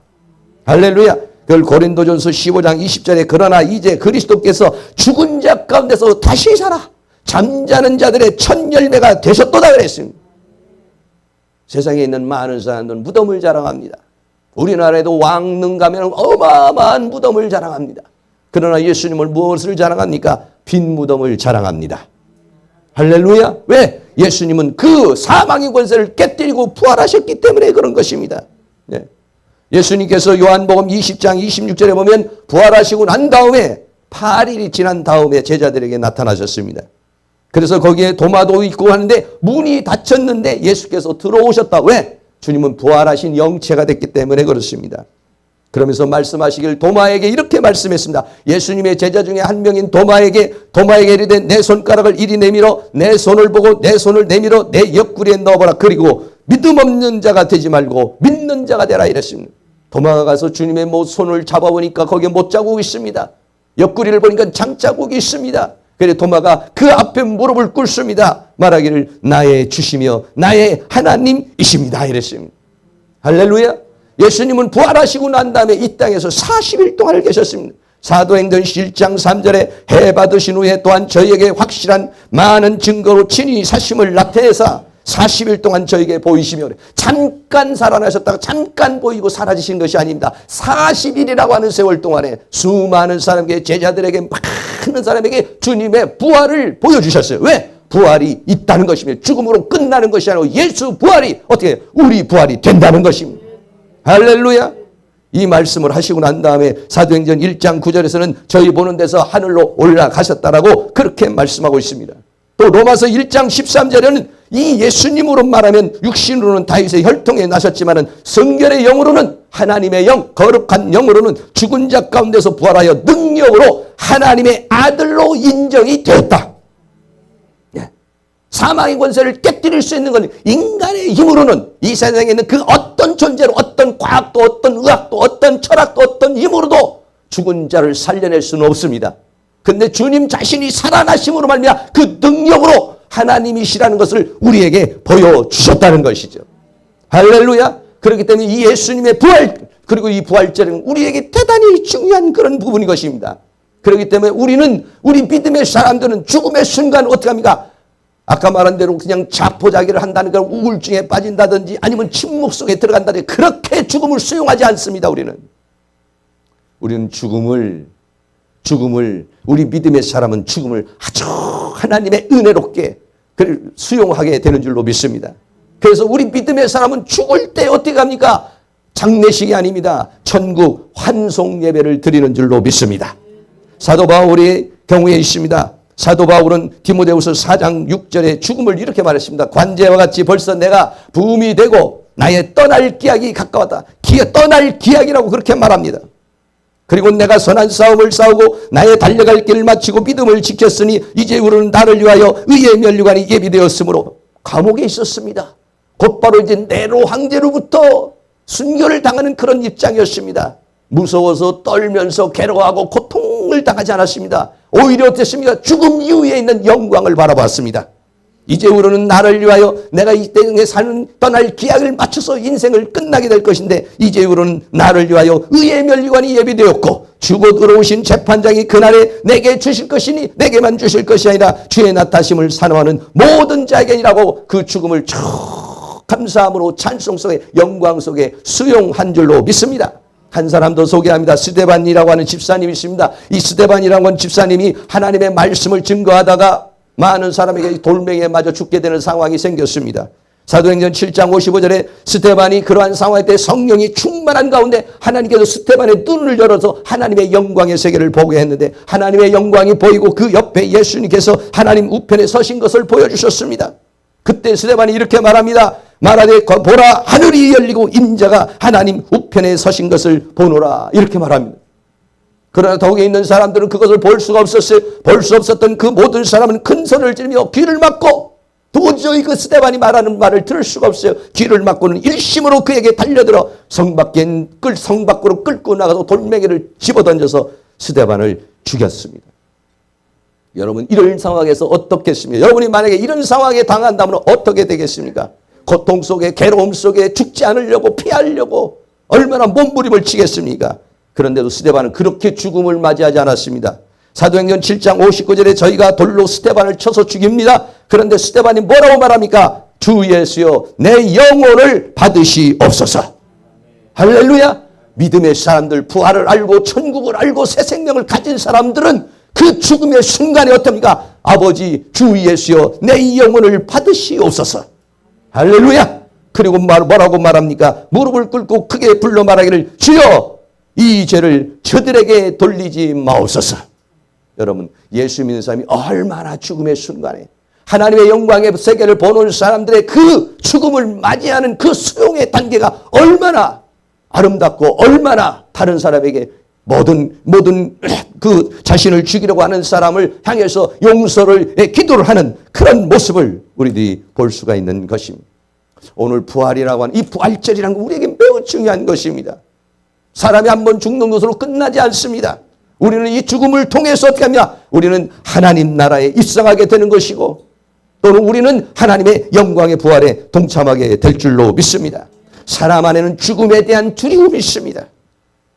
할렐루야. 그걸 고린도전서 15장 20절에 그러나 이제 그리스도께서 죽은 자 가운데서 다시 살아 잠자는 자들의 첫 열매가 되셨도다 그랬습니다. 세상에 있는 많은 사람들은 무덤을 자랑합니다. 우리나라에도 왕릉 가면 어마어마한 무덤을 자랑합니다. 그러나 예수님은 무엇을 자랑합니까? 빈 무덤을 자랑합니다. 할렐루야. 왜? 예수님은 그 사망의 권세를 깨뜨리고 부활하셨기 때문에 그런 것입니다. 네. 예수님께서 요한복음 20장 26절에 보면 부활하시고 난 다음에 8일이 지난 다음에 제자들에게 나타나셨습니다. 그래서 거기에 도마도 있고 하는데 문이 닫혔는데 예수께서 들어오셨다. 왜? 주님은 부활하신 영체가 됐기 때문에 그렇습니다. 그러면서 말씀하시길 도마에게 이렇게 말씀했습니다. 예수님의 제자 중에 한 명인 도마에게 이르되 내 손가락을 이리 내밀어 내 손을 보고 내 손을 내밀어 내 옆구리에 넣어보라. 그리고 믿음 없는 자가 되지 말고 믿는 자가 되라 이랬습니다. 도마가 가서 주님의 손을 잡아보니까 거기에 못자국이 있습니다. 옆구리를 보니까 장자국이 있습니다. 그래 도마가 그 앞에 무릎을 꿇습니다. 말하기를 나의 주시며 나의 하나님이십니다 이랬습니다. 할렐루야. 예수님은 부활하시고 난 다음에 이 땅에서 40일 동안 계셨습니다. 사도행전 1장 3절에 해 받으신 후에 또한 저희에게 확실한 많은 증거로 친히 사심을 나타내사 40일 동안 저에게 보이시며 잠깐 살아나셨다가 잠깐 보이고 사라지신 것이 아닙니다. 40일이라고 하는 세월 동안에 수많은 사람에게 제자들에게 많은 사람에게 주님의 부활을 보여주셨어요. 왜? 부활이 있다는 것입니다. 죽음으로 끝나는 것이 아니고 예수 부활이 어떻게 우리 부활이 된다는 것입니다. 할렐루야. 이 말씀을 하시고 난 다음에 사도행전 1장 9절에서는 저희 보는 데서 하늘로 올라가셨다라고 그렇게 말씀하고 있습니다. 또 로마서 1장 13절에는 이 예수님으로 말하면 육신으로는 다윗의 혈통에 나셨지만은 성결의 영으로는 하나님의 영, 거룩한 영으로는 죽은 자 가운데서 부활하여 능력으로 하나님의 아들로 인정이 되었다. 예. 사망의 권세를 깨뜨릴 수 있는 건 인간의 힘으로는 이 세상에 있는 그 어떤 존재로 어떤 과학도 어떤 의학도 어떤 철학도 어떤 힘으로도 죽은 자를 살려낼 수는 없습니다. 근데 주님 자신이 살아나심으로 말미암아 그 능력으로 하나님이시라는 것을 우리에게 보여주셨다는 것이죠. 할렐루야. 그렇기 때문에 이 예수님의 부활 그리고 이 부활절은 우리에게 대단히 중요한 그런 부분인 것입니다. 그렇기 때문에 우리 믿음의 사람들은 죽음의 순간 어떻게 합니까? 아까 말한 대로 그냥 자포자기를 한다는 걸 우울증에 빠진다든지 아니면 침묵 속에 들어간다든지 그렇게 죽음을 수용하지 않습니다. 우리는 죽음을 우리 믿음의 사람은 죽음을 아주 하나님의 은혜롭게 수용하게 되는 줄로 믿습니다. 그래서 우리 믿음의 사람은 죽을 때 어떻게 합니까? 장례식이 아닙니다. 천국 환송 예배를 드리는 줄로 믿습니다. 사도 바울의 경우에 있습니다. 사도 바울은 디모데후서 4장 6절에 죽음을 이렇게 말했습니다. 관제와 같이 벌써 내가 부음이 되고 나의 떠날 기약이 가까웠다. 떠날 기약이라고 그렇게 말합니다. 그리고 내가 선한 싸움을 싸우고 나의 달려갈 길을 마치고 믿음을 지켰으니 이제 우리는 나를 위하여 의의 면류관이 예비되었으므로 감옥에 있었습니다. 곧바로 이제 네로 황제로부터 순교를 당하는 그런 입장이었습니다. 무서워서 떨면서 괴로워하고 고통을 당하지 않았습니다. 오히려 어땠습니까? 죽음 이후에 있는 영광을 바라봤습니다. 이제후로는 나를 위하여 내가 이 땅에 사는 떠날 기약을 맞춰서 인생을 끝나게 될 것인데 이제후로는 나를 위하여 의의 면류관이 예비되었고 주곧 의로우신 재판장이 그날에 내게 주실 것이니 내게만 주실 것이 아니라 주의 나타심을 사모하는 모든 자에게니라고 그 죽음을 쭉 감사함으로 찬송 속에 영광 속에 수용한 줄로 믿습니다. 한 사람 더 소개합니다. 스데반이라고 하는 집사님이 있습니다. 이 스데반이라고 하는 집사님이 하나님의 말씀을 증거하다가 많은 사람에게 돌멩이에 맞아 죽게 되는 상황이 생겼습니다. 사도행전 7장 55절에 스데반이 그러한 상황 때 성령이 충만한 가운데 하나님께서 스데반의 눈을 열어서 하나님의 영광의 세계를 보게 했는데 하나님의 영광이 보이고 그 옆에 예수님께서 하나님 우편에 서신 것을 보여주셨습니다. 그때 스데반이 이렇게 말합니다. 말하되 보라 하늘이 열리고 인자가 하나님 우편에 서신 것을 보노라 이렇게 말합니다. 그러나 더욱에 있는 사람들은 그것을 볼 수가 없었어요. 볼 수 없었던 그 모든 사람은 큰 소리를 지르며 귀를 막고 도저히 그 스데반이 말하는 말을 들을 수가 없어요. 귀를 막고는 일심으로 그에게 달려들어 성 밖으로 끌고 나가서 돌멩이를 집어던져서 스데반을 죽였습니다. 여러분 이런 상황에서 어떻겠습니까? 여러분이 만약에 이런 상황에 당한다면 어떻게 되겠습니까? 고통 속에 괴로움 속에 죽지 않으려고 피하려고 얼마나 몸부림을 치겠습니까? 그런데도 스데반은 그렇게 죽음을 맞이하지 않았습니다. 사도행전 7장 59절에 저희가 돌로 스데반을 쳐서 죽입니다. 그런데 스데반이 뭐라고 말합니까? 주 예수여 내 영혼을 받으시옵소서. 할렐루야. 믿음의 사람들 부활을 알고 천국을 알고 새 생명을 가진 사람들은 그 죽음의 순간에 어떻습니까? 아버지 주 예수여 내 영혼을 받으시옵소서. 할렐루야. 그리고 뭐라고 말합니까? 무릎을 꿇고 크게 불러 말하기를 주여 이 죄를 저들에게 돌리지 마옵소서. 여러분 예수 믿는 사람이 얼마나 죽음의 순간에 하나님의 영광의 세계를 보는 사람들의 그 죽음을 맞이하는 그 수용의 단계가 얼마나 아름답고 얼마나 다른 사람에게 모든 그 자신을 죽이려고 하는 사람을 향해서 용서를 기도를 하는 그런 모습을 우리들이 볼 수가 있는 것입니다. 오늘 부활이라고 하는 이 부활절이라는 거 우리에게 매우 중요한 것입니다. 사람이 한번 죽는 것으로 끝나지 않습니다. 우리는 이 죽음을 통해서 어떻게 하냐? 우리는 하나님 나라에 입성하게 되는 것이고 또는 우리는 하나님의 영광의 부활에 동참하게 될 줄로 믿습니다. 사람 안에는 죽음에 대한 두려움이 있습니다.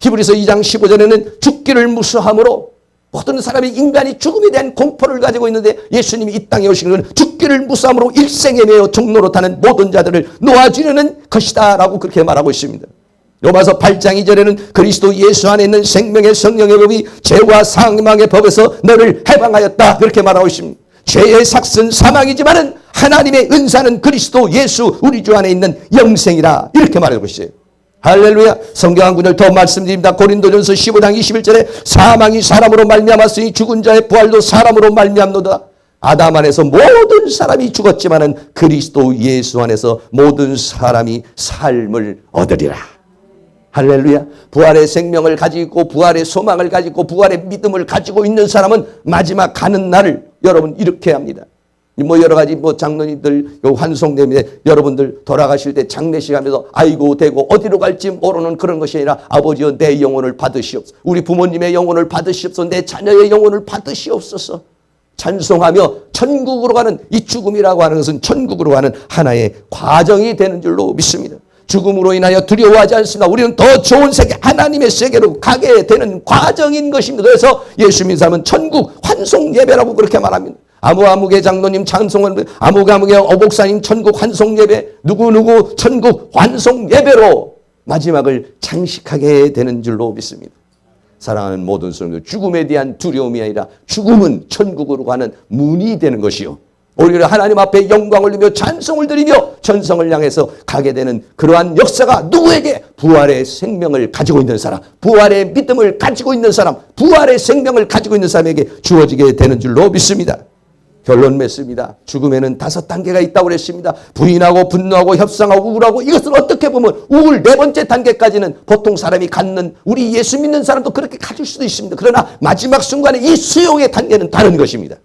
히브리서 2장 15절에는 죽기를 무서함으로 모든 사람이 인간이 죽음에 대한 공포를 가지고 있는데 예수님이 이 땅에 오신 것은 죽기를 무서함으로 일생에 매여 종로로 타는 모든 자들을 놓아주려는 것이다 라고 그렇게 말하고 있습니다. 로마서 8장 2절에는 그리스도 예수 안에 있는 생명의 성령의 법이 죄와 사망의 법에서 너를 해방하였다 그렇게 말하고 있습니다. 죄의 삭은 사망이지만은 하나님의 은사는 그리스도 예수 우리 주 안에 있는 영생이라 이렇게 말하고 있어요. 할렐루야. 성경 한 구절 더 말씀드립니다. 고린도전서 15장 21절에 사망이 사람으로 말미암았으니 죽은 자의 부활도 사람으로 말미암노다. 아담 안에서 모든 사람이 죽었지만은 그리스도 예수 안에서 모든 사람이 삶을 얻으리라. 할렐루야. 부활의 생명을 가지고 부활의 소망을 가지고 부활의 믿음을 가지고 있는 사람은 마지막 가는 날을 여러분 이렇게 합니다. 여러 가지 장로님들 환송되면 여러분들 돌아가실 때 장례식 하면서 아이고 되고 어디로 갈지 모르는 그런 것이 아니라 아버지여 내 영혼을 받으시옵소서. 우리 부모님의 영혼을 받으시옵소서. 내 자녀의 영혼을 받으시옵소서. 찬송하며 천국으로 가는 이 죽음이라고 하는 것은 천국으로 가는 하나의 과정이 되는 줄로 믿습니다. 죽음으로 인하여 두려워하지 않습니다. 우리는 더 좋은 세계 하나님의 세계로 가게 되는 과정인 것입니다. 그래서 예수 믿는 사람은 천국 환송 예배라고 그렇게 말합니다. 아무아무개 장로님 찬송은 아무아무개 어복사님 천국 환송 예배 누구누구 천국 환송 예배로 마지막을 장식하게 되는 줄로 믿습니다. 사랑하는 모든 성도 죽음에 대한 두려움이 아니라 죽음은 천국으로 가는 문이 되는 것이요. 오히려 하나님 앞에 영광을 드리며 찬송을 드리며 천성을 향해서 가게 되는 그러한 역사가 누구에게? 부활의 생명을 가지고 있는 사람, 부활의 믿음을 가지고 있는 사람, 부활의 생명을 가지고 있는 사람에게 주어지게 되는 줄로 믿습니다. 결론 맺습니다. 죽음에는 5단계가 있다고 그랬습니다. 부인하고 분노하고 협상하고 우울하고 이것을 어떻게 보면 우울 4번째 단계까지는 보통 사람이 갖는 우리 예수 믿는 사람도 그렇게 가질 수도 있습니다. 그러나 마지막 순간에 이 수용의 단계는 다른 것입니다.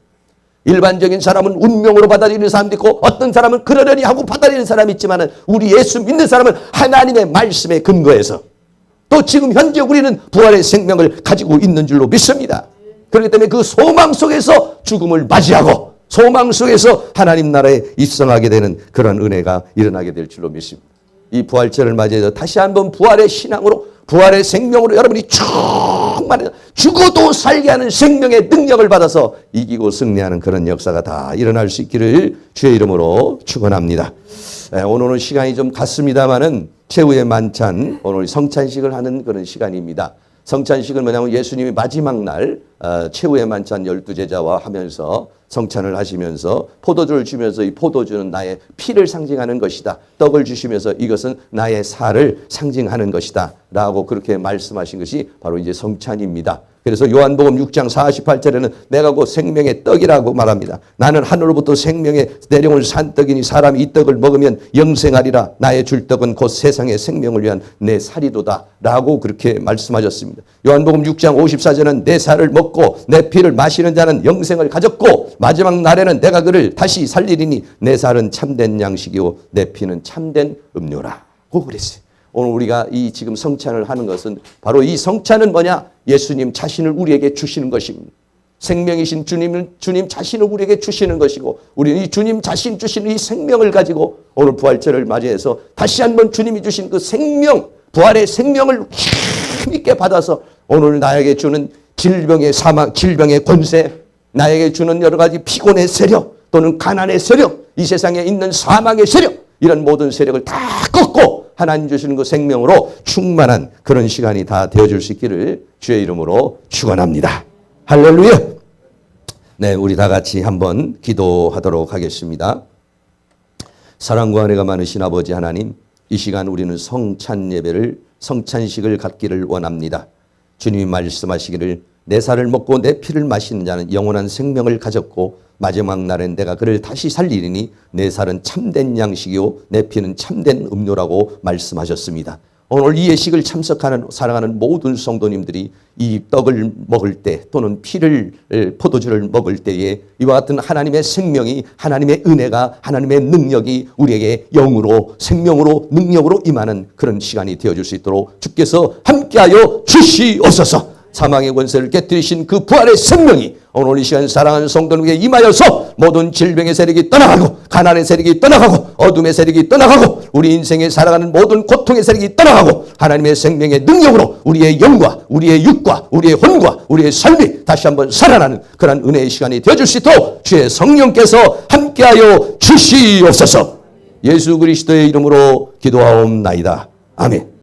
일반적인 사람은 운명으로 받아들이는 사람도 있고 어떤 사람은 그러려니 하고 받아들이는 사람이 있지만 우리 예수 믿는 사람은 하나님의 말씀에 근거해서 또 지금 현재 우리는 부활의 생명을 가지고 있는 줄로 믿습니다. 그렇기 때문에 그 소망 속에서 죽음을 맞이하고 소망 속에서 하나님 나라에 입성하게 되는 그런 은혜가 일어나게 될 줄로 믿습니다. 이 부활절을 맞이해서 다시 한번 부활의 신앙으로, 부활의 생명으로 여러분이 충만히 죽어도 살게 하는 생명의 능력을 받아서 이기고 승리하는 그런 역사가 다 일어날 수 있기를 주의 이름으로 축원합니다. 오늘은 시간이 좀 갔습니다마는 최후의 만찬, 오늘 성찬식을 하는 그런 시간입니다. 성찬식은 뭐냐면 예수님이 마지막 날 최후의 만찬 12제자와 하면서 성찬을 하시면서 포도주를 주면서 이 포도주는 나의 피를 상징하는 것이다. 떡을 주시면서 이것은 나의 살을 상징하는 것이다. 라고 그렇게 말씀하신 것이 바로 이제 성찬입니다. 그래서 요한복음 6장 48절에는 내가 곧 생명의 떡이라고 말합니다. 나는 하늘로부터 생명의 내려온 산떡이니 사람이 이 떡을 먹으면 영생하리라. 나의 줄 떡은 곧 세상의 생명을 위한 내 살이도다. 라고 그렇게 말씀하셨습니다. 요한복음 6장 54절은 내 살을 먹고 내 피를 마시는 자는 영생을 가졌고 마지막 날에는 내가 그를 다시 살리리니 내 살은 참된 양식이요 내 피는 참된 음료라고 그랬어요. 오늘 우리가 이 지금 성찬을 하는 것은 바로 이 성찬은 뭐냐? 예수님 자신을 우리에게 주시는 것입니다. 생명이신 주님 자신을 우리에게 주시는 것이고 우리는 이 주님 자신 주시는 이 생명을 가지고 오늘 부활절을 맞이해서 다시 한번 주님이 주신 그 생명, 부활의 생명을 힘있게 받아서 오늘 나에게 주는 질병의 사망, 질병의 권세, 나에게 주는 여러 가지 피곤의 세력 또는 가난의 세력, 이 세상에 있는 사망의 세력, 이런 모든 세력을 다 꺾고 하나님 주시는 그 생명으로 충만한 그런 시간이 다 되어줄 수 있기를 주의 이름으로 축원합니다. 할렐루야. 네, 우리 다 같이 한번 기도하도록 하겠습니다. 사랑과 은혜가 많으신 아버지 하나님, 이 시간 우리는 성찬식을 갖기를 원합니다. 주님이 말씀하시기를 내 살을 먹고 내 피를 마시는 자는 영원한 생명을 가졌고 마지막 날엔 내가 그를 다시 살리리니 내 살은 참된 양식이요 내 피는 참된 음료라고 말씀하셨습니다. 오늘 이 예식을 참석하는 사랑하는 모든 성도님들이 이 떡을 먹을 때 또는 포도주를 먹을 때에 이와 같은 하나님의 생명이, 하나님의 은혜가, 하나님의 능력이 우리에게 영으로, 생명으로, 능력으로 임하는 그런 시간이 되어줄 수 있도록 주께서 함께하여 주시옵소서. 사망의 권세를 깨뜨리신 그 부활의 생명이 오늘 이 시간 사랑하는 성도님에게 임하여서 모든 질병의 세력이 떠나가고 가난의 세력이 떠나가고 어둠의 세력이 떠나가고 우리 인생에 살아가는 모든 고통의 세력이 떠나가고 하나님의 생명의 능력으로 우리의 영과 우리의 육과 우리의魂과 우리의 삶이 다시 한번 살아나는 그런 은혜의 시간이 되어줄 수 있도록 주의 성령께서 함께하여 주시옵소서. 예수 그리스도의 이름으로 기도하옵나이다. 아멘.